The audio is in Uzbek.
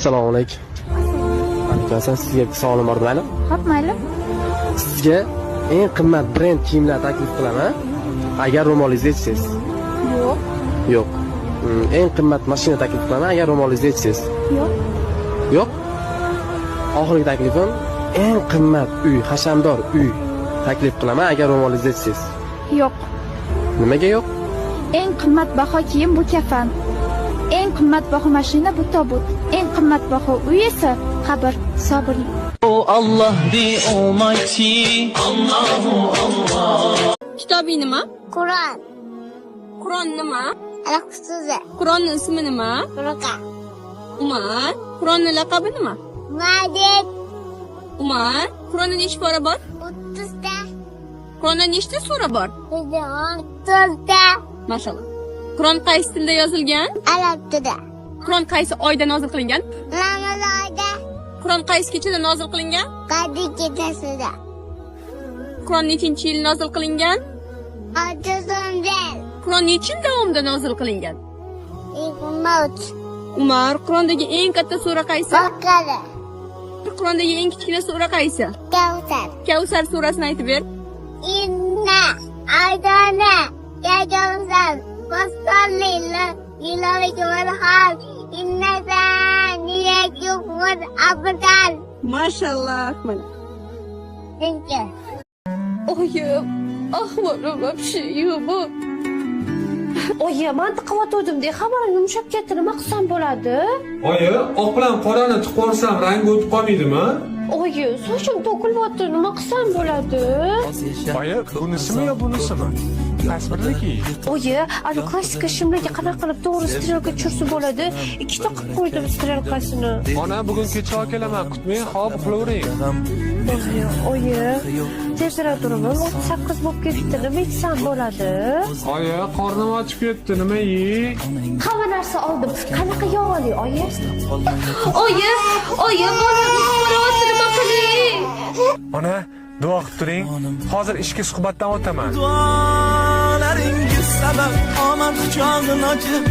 Assalomu alaykum. Alaykum assalom. Sizga bir savolim bor, mayli? Xo'p, mayli. Sizga eng qimmat brend kiyimlar taklif qilaman, agar ro'molingizni yechsangiz. Yo'q. Yo'q. Eng qimmat mashina taklif qilaman, agar ro'molingizni yechsangiz. Yo'q. Yo'q. Oxirgi taklifim eng qimmat uy, hashamdor uy taklif qilaman, agar ro'molingizni yechsangiz. Yo'q. Nimaga yo'q? Eng qimmatbaho kiyim bu kafan. Eng qimmatbaho mashina bu tobut. Eng qimmatbaho uy esa qabr. Sabr. Oh Allah the Almighty. Allahu Allah. Kitobi nima? Qur'on. Qur'on nima? Al-Qur'on. Qur'onning ismi nima? Qur'on. Umar. Qur'onning laqabi nima? Majid. Umar. Qur'onda nechta pora bor? 30 ta. Qur'onda nechta sura bor? 30 ta. Maşallah. Qur'on qaysi tilda yozilgan? Arab tilida. Qur'on qaysi oyda nozil qilingan? Ramazonda. Qur'on qaysi kechada nozil qilingan? Qadr kechasida. Qur'on nechinchi yil nozil qilingan? Ajazondan. Qur'on necha yil davomida nozil qilingan? Maut. Umar, Qur'ondagi eng katta sura qaysi? Baqara. Qur'ondagi eng kichkina sura qaysi? Kavsar. Kavsar surasini aytib ber. Inna aydana ya Kavsar. Vasallillahi ilayhi wal hal. Inna zaniyaki wal abdal. Maşallah. Thank you. Oyim, ahvolim вообще yomon. Oyi, mantiq qilyotgandim-da, xabarim yumshab ketdi, nima qilsam bo'ladi? Oyi, oq bilan qorani tiqib yuborsam rangi o'tib qolmaydimi? Oyi, sochim to'kilyapti, nima qilsam bo'ladi? Oyi, bunisimi yo bunisimi? Tasvirliki. Oyi, ana klassika shimlarga qanaqa qilib to'g'ri strelka tushirsa bo'ladi? Ikkita qilib qo'ydim strelkasini. Ona bugun kecha kelaman, kutmang, hop uxlavering. Oyi, temperaturami 38 bo'lib ketdi, nima yesam bo'ladi? Oyi, qornim ochib ketdi, nima yey? Hamma narsa oldim. Qanaqa yog'li, oyi? Oyi, bolam uxlayapti, nima qiling? Ona, duo qilib turing. Hozir ishga suhbatdan o'taman. Dualaringiz sabab omad quchog'ini ochib